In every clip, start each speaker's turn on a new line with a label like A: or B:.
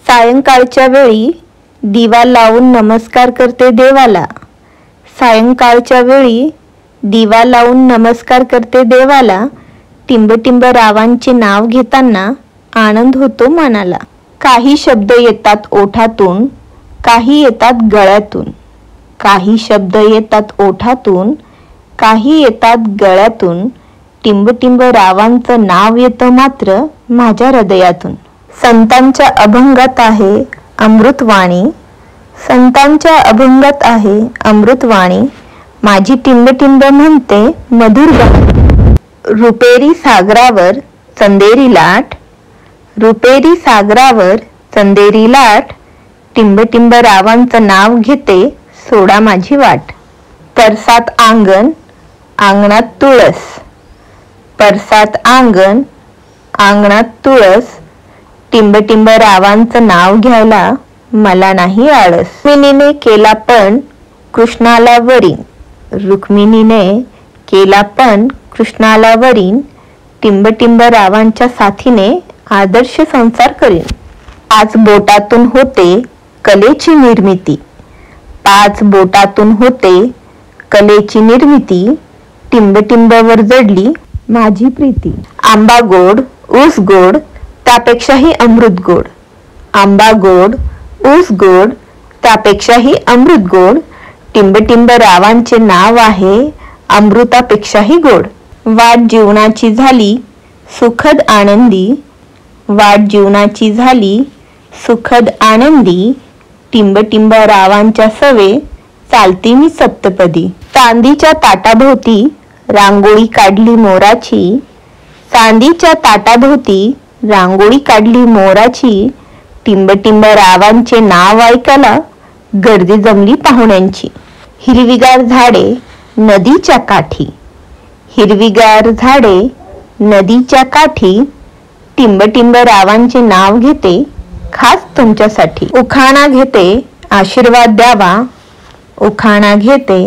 A: सायंकाळच्या वेळी दिवा लावून नमस्कार करते देवाला. सायंकाळच्या वेळी दिवा लावून नमस्कार करते देवाला. टिंबटिंब रावांचे नाव घेताना आनंद होतो मनाला. काही शब्द येतात ओठातून, काही येतात गळ्यातून. काही शब्द येतात ओठातून, काही येतात गळ्यातून. टिंबटिंब रावांचं नाव येतं मात्र माझ्या हृदयातून. संतांच्या अभंगात आहे अमृतवाणी, संतांच्या अभंगात आहे अमृतवाणी. माझी टिंबटिंब म्हणते मधुर गाणी. रुपेरी सागरावर चंदेरी लाट, रुपेरी सागरावर चंदेरी लाट. टिंबटिंब रावांचं नाव घेते सोडा माझी वाट. परसात अंगण अंगणात तुळस, परसात अंगण अंगणात तुळस. टिंबटिंब रावांचं नाव घ्यायला मला नाही आळस. रुक्मिणीने केला पण कृष्णाला वरीन, रुक्मिणीने केला पण कृष्णाला वरीन. टिंबटिंब रावांच्या साथीने आदर्श संसार करीन. पाच बोटातून होते कलेची निर्मिती, पाच बोटातून होते कलेची निर्मिती. टिंबटिंबवर जडली माझी प्रीती. आंबा गोड ऊस गोड त्यापेक्षाही अमृत गोड, आंबा गोड ऊस गोड त्यापेक्षाही अमृत गोड. टिंबटिंब रावांचे नाव आहे अमृतापेक्षाही गोड. वाट जीवनाची झाली सुखद आनंदी, वाट जीवनाची झाली सुखद आनंदी. टिंबटिंब रावांच्या सवे चालती मी सप्तपदी. चांदीच्या ताटाभोवती रांगोळी काढली मोराची, चांदीच्या ताटाभोवती रांगोळी काढली मोराची. टिंबटिंब रावांचे नाव ऐकायला गर्दी जमली पाहुण्यांची. हिरवीगार झाडे नदीच्या काठी, हिरवीगार झाडे नदीच्या काठी. टिंबटिंब रावांचे नाव घेते खास तुमच्यासाठी. उखाणा घेते आशीर्वाद द्यावा, उखाणा घेते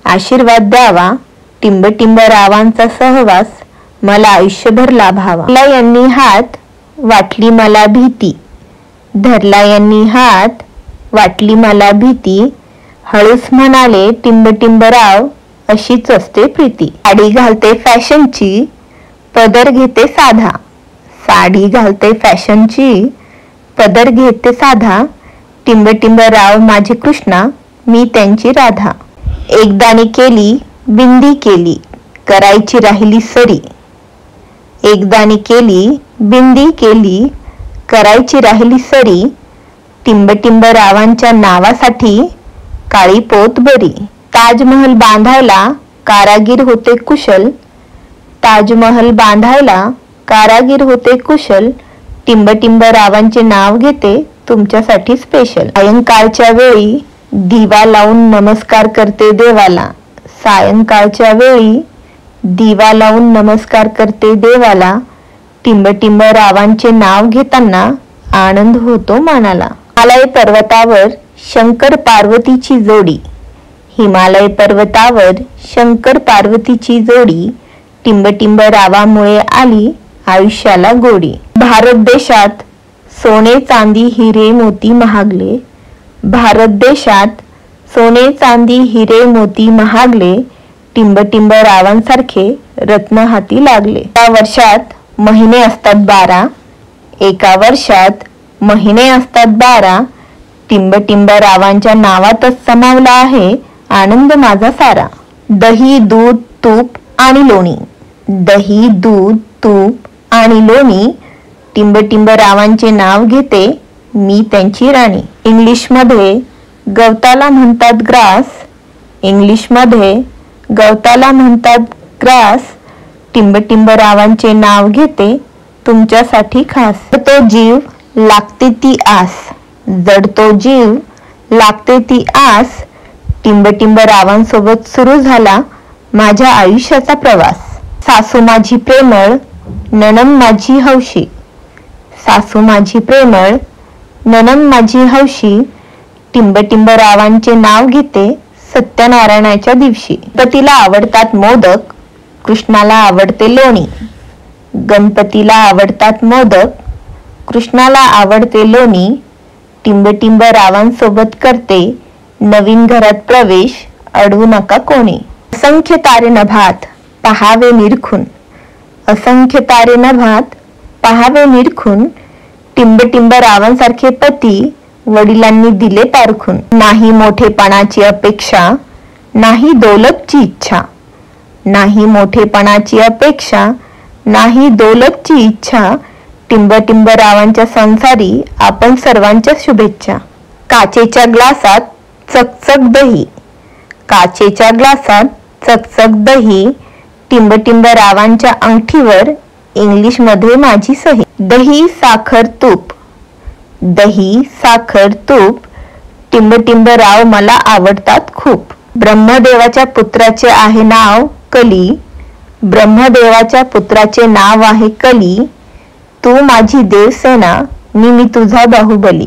A: आशीर्वाद द्यावा. टिंबटिंब रावांचा सहवास मला आयुष्यभर लाभावा. धरला यांनी हात वाटली मला भीती, धरला यांनी हात वाटली मला भीती. हळूच म्हणाले टिंबटिंब राव अशीच असते प्रीती. साडी घालते फॅशनची पदर घेते साधा, साडी घालते फॅशनची पदर घेते साधा. टिंबटिंब राव माझी कृष्णा मी त्यांची राधा. एकदानी केली बिंदी केली करायची राहिली सरी, एकदानी केली बिंदी केली करायची राहिली सरी. टिंबटिंब रावांच्या नावासाठी काळी पोत बरी. ताजमहल बांधायला कारागीर होते कुशल, ताजमहल बांधायला कारागीर होते कुशल. टिंबटिंब रावांचे नाव घेते तुमच्यासाठी स्पेशल. सायंकाळच्या वेळी दिवा लावून नमस्कार करते देवाला, सायंकाळच्या वेळी दिवा लावून नमस्कार करते देवाला. टिंबटिंब रावांचे नाव घेताना आनंद होतो मनाला. हिमालय पर्वतावर शंकर पार्वतीची जोडी, हिमालय पर्वतावर शंकर पार्वतीची जोडी. टिंबटिंब रावामुळे आली आयुष्याला गोडी. भारत देशात सोने चांदी हिरे मोती महागले, भारत देशात सोने चांदी हिरे मोती महागले. टिंबटिंब रावांसारखे रत्न हाती लागले. एका वर्षात महिने असतात 12, एका वर्षात महिने असतात 12. टिंबटिंब रावांच्या नावातच समावला आहे आनंद माझा सारा. दही दूध तूप आणि लोणी, दही दूध तूप आणि लोणी. टिंबटिंब रावांचे नाव घेते मी त्यांची राणी. इंग्लिशमध्ये गवताला म्हणतात ग्रास, इंग्लिशमध्ये गवताला म्हणतात ग्रास. टिंबटिंब रावांचे नाव घेते तुमच्यासाठी खास. तो जीव लागते ती आस, जडतो जीव लागते ती आस. टिंबटिंब रावांसोबत सुरू झाला माझ्या आयुष्याचा प्रवास. सासू माझी प्रेमळ नणन माझी हौशी, सासू माझी प्रेमळ नणन माझी हौशी. टिंबटिंब रावांचे नाव घेते सत्यनारायणाच्या दिवशी. गणपतीला आवडतात मोदक, कृष्णाला आवडते लोणी, गणपतीला आवडतात मोदक, कृष्णाला आवडते लोणी. टिंबटिंब रावांसोबत करते नवीन घरात प्रवेश, अडवू नका कोणी. असंख्य तारे नभात पहावे निरखून, असंख्य तारे नभात पहावे निरखून, टिंबटिंब रावांसारखे पती वडिलांनी दिले पारखून. नाही मोठेपणाची अपेक्षा, नाही दौलतची इच्छा, नाही मोठेपणाची अपेक्षा, नाही दौलतची इच्छा, टिंबटिंब रावांच्या संसारी आपण सर्वांच्या शुभेच्छा. काचेच्या ग्लासात चकचक दही, काचेच्या ग्लासात चकचक दही, टिंबटिंब रावांच्या अंगठीवर इंग्लिशमध्ये माझी सही. दही साखर तूप, दही साखर तूप, टिंबटिंब राव मला आवडतात खूप. ब्रह्मदेवाच्या पुत्राचे आहे नाव कली, ब्रह्मदेवाच्या पुत्राचे नाव आहे कली, तू माझी देवसेना, मी तुझा बाहुबली.